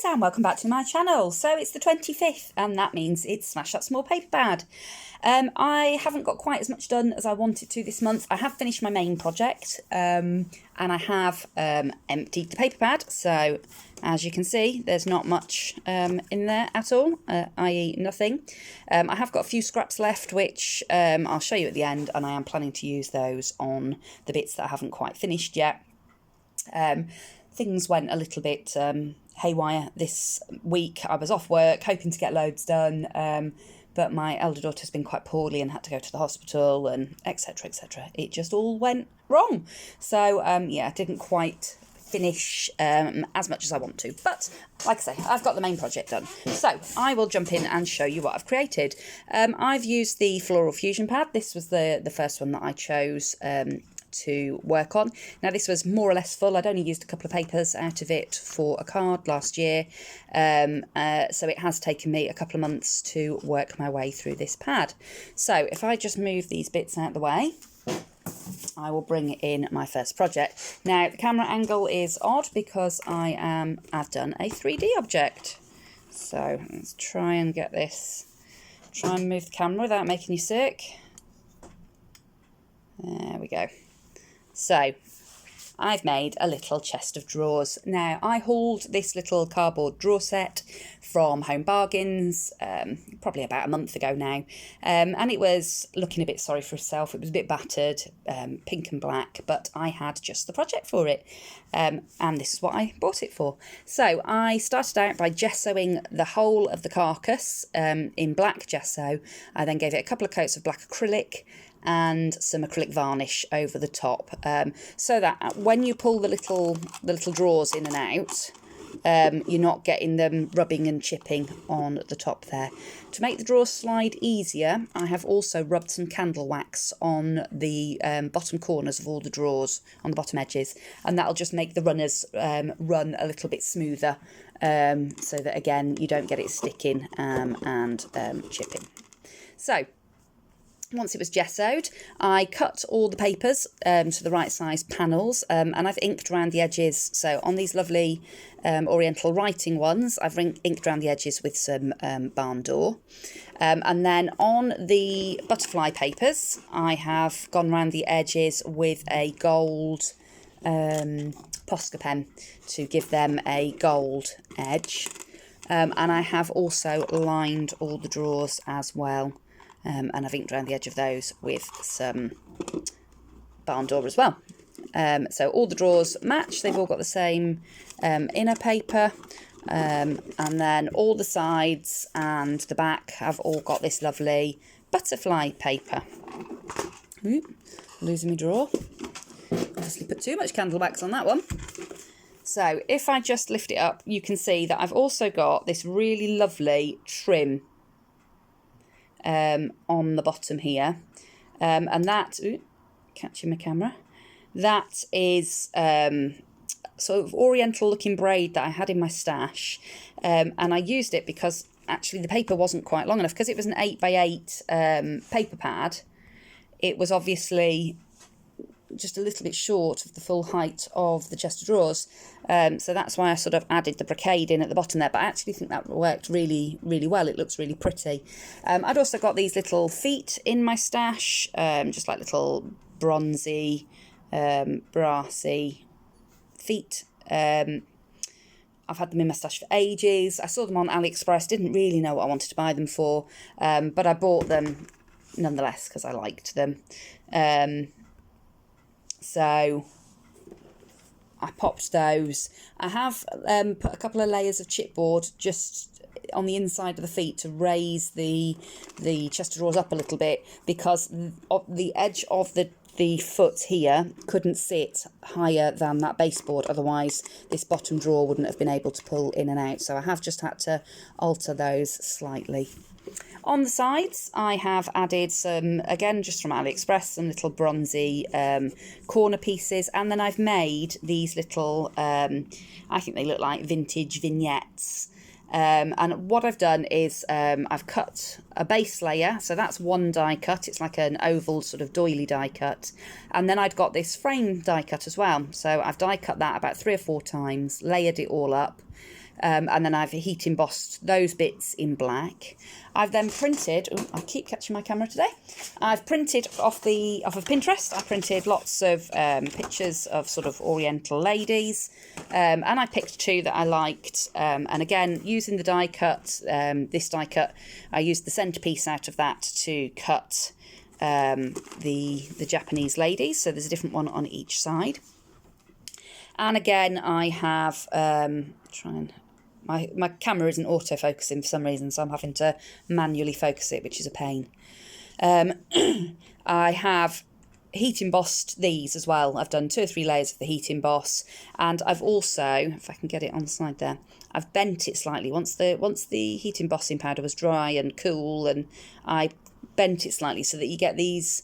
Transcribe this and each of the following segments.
guys, and welcome back to my channel. So it's the 25th and that means it's Smash That Small Paperpad. I haven't got quite as much done as I wanted to this month. I have finished my main project and I have emptied the paper pad. So as you can see, there's not much in there at all, i.e. nothing. I have got a few scraps left, which I'll show you at the end, and I am planning to use those on the bits that I haven't quite finished yet. Things went a little bit haywire this week. I was off work, hoping to get loads done, but my elder daughter's been quite poorly and had to go to the hospital and etc, etc. It just all went wrong. So yeah, I didn't quite finish as much as I want to, but like I say, I've got the main project done. So I will jump in and show you what I've created. I've used the Floral Fusion pad. This was the first one that I chose to work on. Now this was more or less full. I'd only used a couple of papers out of it for a card last year, so it has taken me a couple of months to work my way through this pad. So if I just move these bits out of the way, I will bring in my first project. Now the camera angle is odd because I've done a 3D object. So let's try and get this, try and move the camera without making you sick. There we go. So I've made a little chest of drawers. Now I hauled this little cardboard drawer set from Home Bargains probably about a month ago now, and it was looking a bit sorry for itself. It was a bit battered, pink and black, but I had just the project for it, and this is what I bought it for. So I started out by gessoing the whole of the carcass in black gesso. I then gave it a couple of coats of black acrylic and some acrylic varnish over the top, so that when you pull the little drawers in and out, you're not getting them rubbing and chipping on the top there. To make the drawers slide easier, I have also rubbed some candle wax on the bottom corners of all the drawers, on the bottom edges, and that'll just make the runners run a little bit smoother, so that again you don't get it sticking and chipping. So once it was gessoed, I cut all the papers to the right size panels, and I've inked around the edges. So on these lovely oriental writing ones, I've inked around the edges with some barn door. And then on the butterfly papers, I have gone around the edges with a gold Posca pen to give them a gold edge. And I have also lined all the drawers as well. And I've inked around the edge of those with some barn door as well. So all the drawers match, they've all got the same inner paper, and then all the sides and the back have all got this lovely butterfly paper. Oop, losing my drawer. Obviously put too much candle wax on that one. So if I just lift it up, you can see that I've also got this really lovely trim on the bottom here, and that, catching my camera, that is sort of oriental looking braid that I had in my stash, and I used it because actually the paper wasn't quite long enough. Because it was an 8x8 paper pad, it was obviously just a little bit short of the full height of the chest of drawers, so that's why I sort of added the brocade in at the bottom there, but I actually think that worked really well. It looks really pretty. I'd also got these little feet in my stash, just like little bronzy, brassy feet. I've had them in my stash for ages. I saw them on AliExpress, didn't really know what I wanted to buy them for, but I bought them nonetheless because I liked them. So I popped those. I have put a couple of layers of chipboard just on the inside of the feet to raise the chest of drawers up a little bit, because the edge of the foot here couldn't sit higher than that baseboard, otherwise this bottom drawer wouldn't have been able to pull in and out. So I have just had to alter those slightly. On the sides, I have added some, again, just from AliExpress, some little bronzy corner pieces. And then I've made these little, I think they look like vintage vignettes. And what I've done is I've cut a base layer. So that's one die cut. It's like an oval sort of doily die cut. And then I've got this frame die cut as well. So I've die cut that about 3 or 4 times, layered it all up. and then I've heat embossed those bits in black. I've then printed, I keep catching my camera today, I've printed off of Pinterest, I printed lots of pictures of sort of oriental ladies, and I picked 2 that I liked, and again, using the die cut, this die cut, I used the centrepiece out of that to cut the Japanese ladies, so there's a different one on each side. And again, I have, my camera isn't autofocusing for some reason, so I'm having to manually focus it, which is a pain. I have heat embossed these as well. I've done 2 or 3 layers of the heat emboss, and I've also, if I can get it on the side there, I've bent it slightly. Once the heat embossing powder was dry and cool, and I bent it slightly so that you get these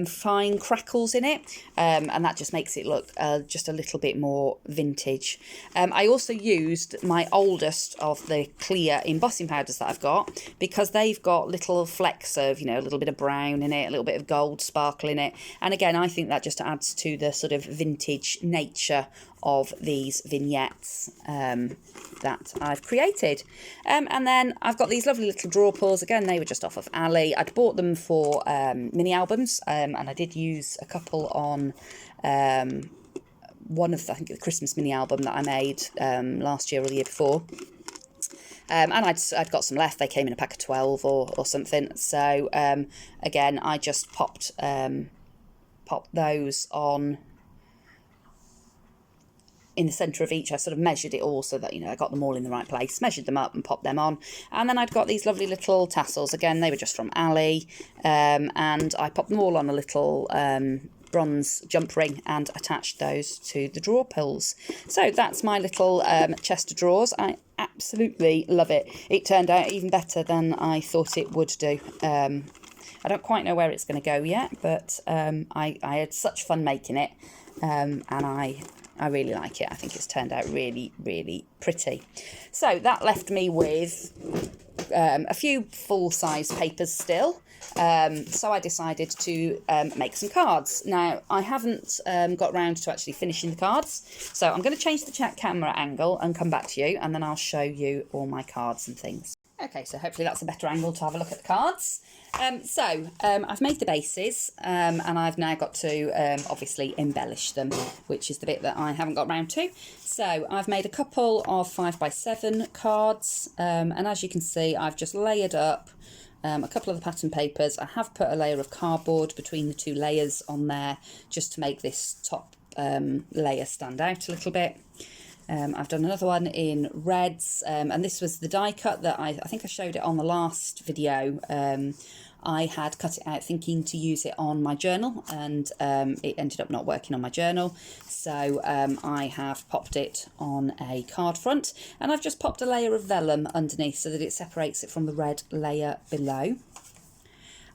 fine crackles in it, and that just makes it look just a little bit more vintage. I also used my oldest of the clear embossing powders that I've got, because they've got little flecks of, you know, a little bit of brown in it, a little bit of gold sparkle in it, and again, I think that just adds to the sort of vintage nature of these vignettes that I've created. And then I've got these lovely little drawer pulls. Again, they were just off of Ali. I'd bought them for mini albums, and I did use a couple on one of, I think, the Christmas mini album that I made last year or the year before. And I'd got some left. They came in a pack of 12 or something. So again, I just popped those on in the centre of each. I sort of measured it all so that, you know, I got them all in the right place, measured them up and popped them on. And then I'd got these lovely little tassels. Again, they were just from Ali, and I popped them all on a little bronze jump ring and attached those to the drawer pulls. So that's my little chest of drawers. I absolutely love it. It turned out even better than I thought it would do. I don't quite know where it's going to go yet, but I had such fun making it, and I really like it. I think it's turned out really, really pretty. So that left me with a few full-size papers still. So I decided to make some cards. Now, I haven't got round to actually finishing the cards, so I'm going to change the camera angle and come back to you, and then I'll show you all my cards and things. Okay, so hopefully that's a better angle to have a look at the cards. I've made the bases, and I've now got to obviously embellish them, which is the bit that I haven't got round to. So I've made a couple of 5x7 cards, and as you can see, I've just layered up a couple of the pattern papers. I have put a layer of cardboard between the 2 layers on there, just to make this top layer stand out a little bit. I've done another one in reds, and this was the die cut that I think I showed it on the last video. I had cut it out thinking to use it on my journal, and it ended up not working on my journal, so I have popped it on a card front, and I've just popped a layer of vellum underneath so that it separates it from the red layer below.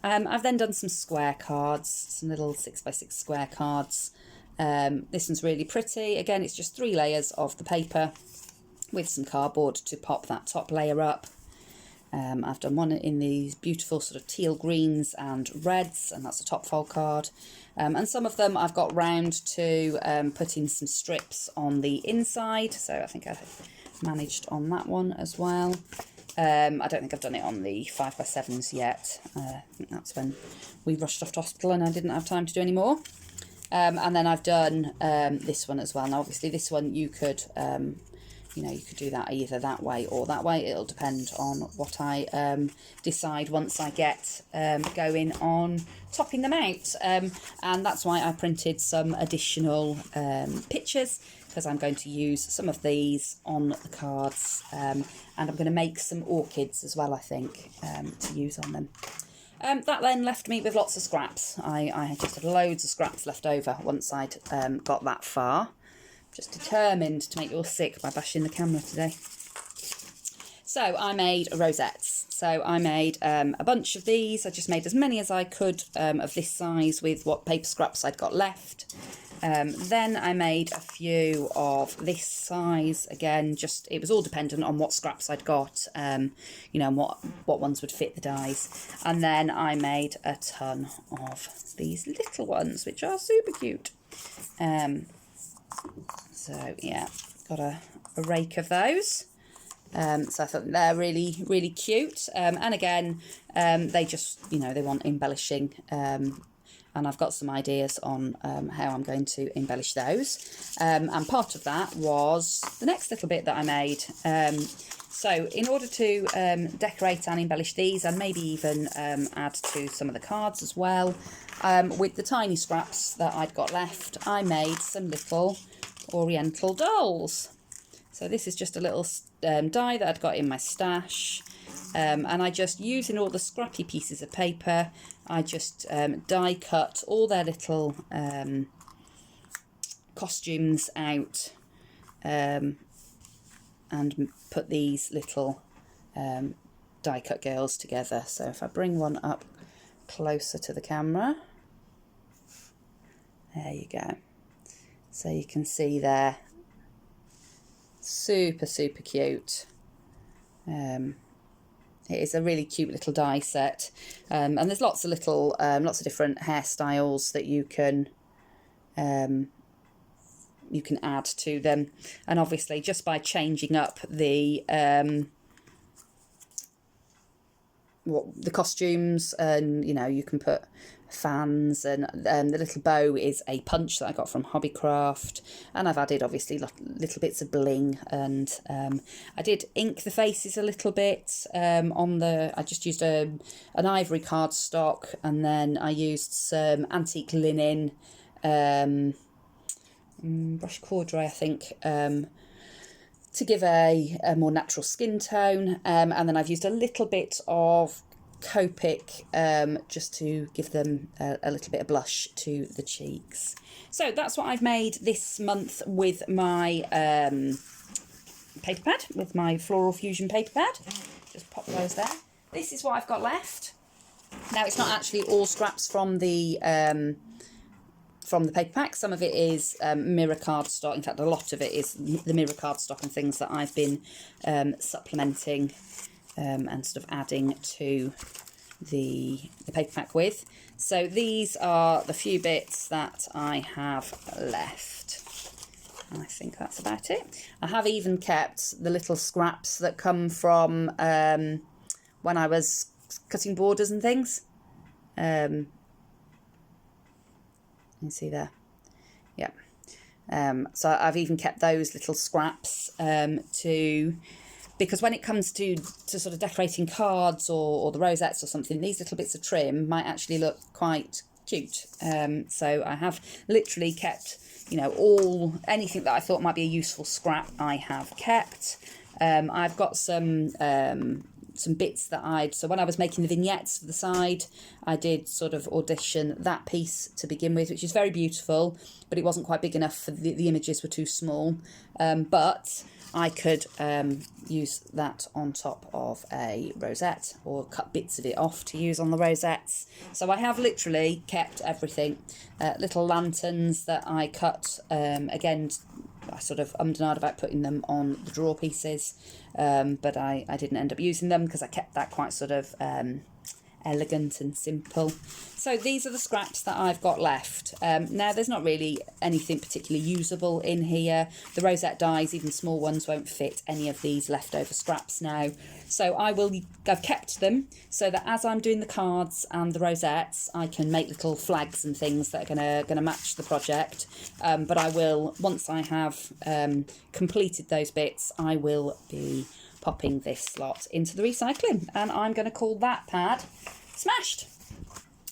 I've then done some square cards, some little 6x6 square cards. This one's really pretty. Again, it's just 3 layers of the paper with some cardboard to pop that top layer up. I've done one in these beautiful sort of teal greens and reds, and that's a top fold card. And some of them I've got round to putting some strips on the inside, so I think I've managed on that one as well. I don't think I've done it on the 5x7s yet. I think that's when we rushed off to hospital and I didn't have time to do any more. And then I've done this one as well. Now, obviously, this one you could, you know, you could do that either that way or that way. It'll depend on what I decide once I get going on topping them out. And that's why I printed some additional pictures, because I'm going to use some of these on the cards. And I'm going to make some orchids as well, I think, to use on them. That then left me with lots of scraps. I just had loads of scraps left over once I'd got that far. Just determined to make you all sick by bashing the camera today. So I made rosettes. So I made a bunch of these. I just made as many as I could of this size with what paper scraps I'd got left. Then I made a few of this size. Again, just it was all dependent on what scraps I'd got, you know, and what ones would fit the dies. And then I made a ton of these little ones, which are super cute. So yeah, got a a rake of those. So I thought they're really, really cute. And again, they just, you know, they want embellishing. And I've got some ideas on how I'm going to embellish those. And part of that was the next little bit that I made. So in order to decorate and embellish these, and maybe even add to some of the cards as well, with the tiny scraps that I'd got left, I made some little Oriental dolls. So this is just a little die that I'd got in my stash. And I just, using all the scrappy pieces of paper, I just die cut all their little costumes out and put these little die cut girls together. So if I bring one up closer to the camera, there you go. So you can see there, super, super cute. It is a really cute little die set, and there's lots of little, lots of different hairstyles that you can add to them, and obviously just by changing up the costumes, and you know, you can put fans, and the little bow is a punch that I got from Hobbycraft, and I've added obviously little bits of bling, and I did ink the faces a little bit I just used an ivory cardstock, and then I used some antique linen brush corduroy, I think, to give a more natural skin tone, and then I've used a little bit of Copic just to give them a little bit of blush to the cheeks. So that's what I've made this month with my paper pad, with my Floral Fusion paper pad. Just pop those there. This is what I've got left. Now, it's not actually all scraps from the paper pack. Some of it is mirror cardstock. In fact, a lot of it is the mirror cardstock and things that I've been supplementing and sort of adding to the paper pack with. So these are the few bits that I have left. I think that's about it. I have even kept the little scraps that come from when I was cutting borders and things. You can see there. Yeah. So I've even kept those little scraps because when it comes to sort of decorating cards or the rosettes or something, these little bits of trim might actually look quite cute. So I have literally kept, you know, anything that I thought might be a useful scrap, I have kept. I've got some bits that so when I was making the vignettes for the side, I did sort of audition that piece to begin with, which is very beautiful, but it wasn't quite big enough for the images were too small. But I could use that on top of a rosette, or cut bits of it off to use on the rosettes. So I have literally kept everything. Little lanterns that I cut, again, I sort of ummed and ahed about putting them on the drawer pieces, but I didn't end up using them because I kept that quite sort of elegant and simple. So these are the scraps that I've got left. Now, there's not really anything particularly usable in here. The rosette dies, even small ones, won't fit any of these leftover scraps now. So I've kept them so that as I'm doing the cards and the rosettes, I can make little flags and things that are gonna match the project. But I will, once I have completed those bits, I will be popping this lot into the recycling, and I'm going to call that pad Smashed.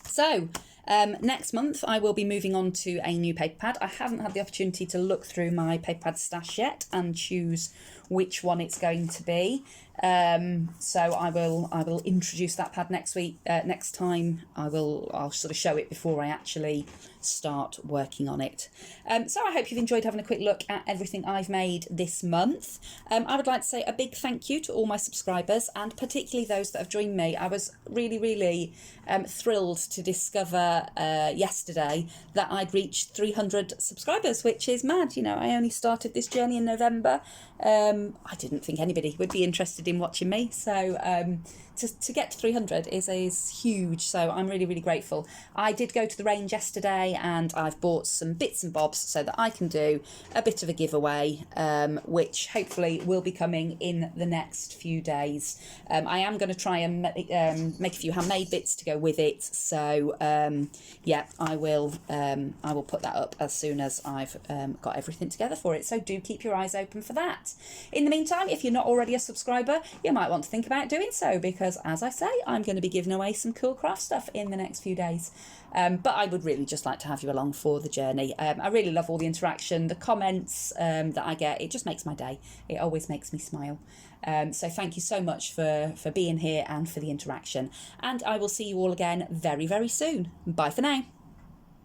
So next month I will be moving on to a new paper pad. I haven't had the opportunity to look through my paper pad stash yet and choose which one it's going to be. So I will introduce that pad next week. Next time I'll sort of show it before I actually start working on it. So I hope you've enjoyed having a quick look at everything I've made this month. I would like to say a big thank you to all my subscribers, and particularly those that have joined me. I was really, really thrilled to discover yesterday that I'd reached 300 subscribers, which is mad. You know, I only started this journey in November. I didn't think anybody would be interested interested in watching me. So to get to 300 is huge. So I'm really, really grateful. I did go to the range yesterday and I've bought some bits and bobs so that I can do a bit of a giveaway, which hopefully will be coming in the next few days. I am going to try and make a few handmade bits to go with it. So yeah, I will put that up as soon as I've got everything together for it. So do keep your eyes open for that. In the meantime, if you're not already a subscriber, you might want to think about doing so, because as I say, I'm going to be giving away some cool craft stuff in the next few days. But I would really just like to have you along for the journey. I really love all the interaction, the comments that I get. It just makes my day. It always makes me smile. So thank you so much for being here and for the interaction. And I will see you all again very, very soon. Bye for now.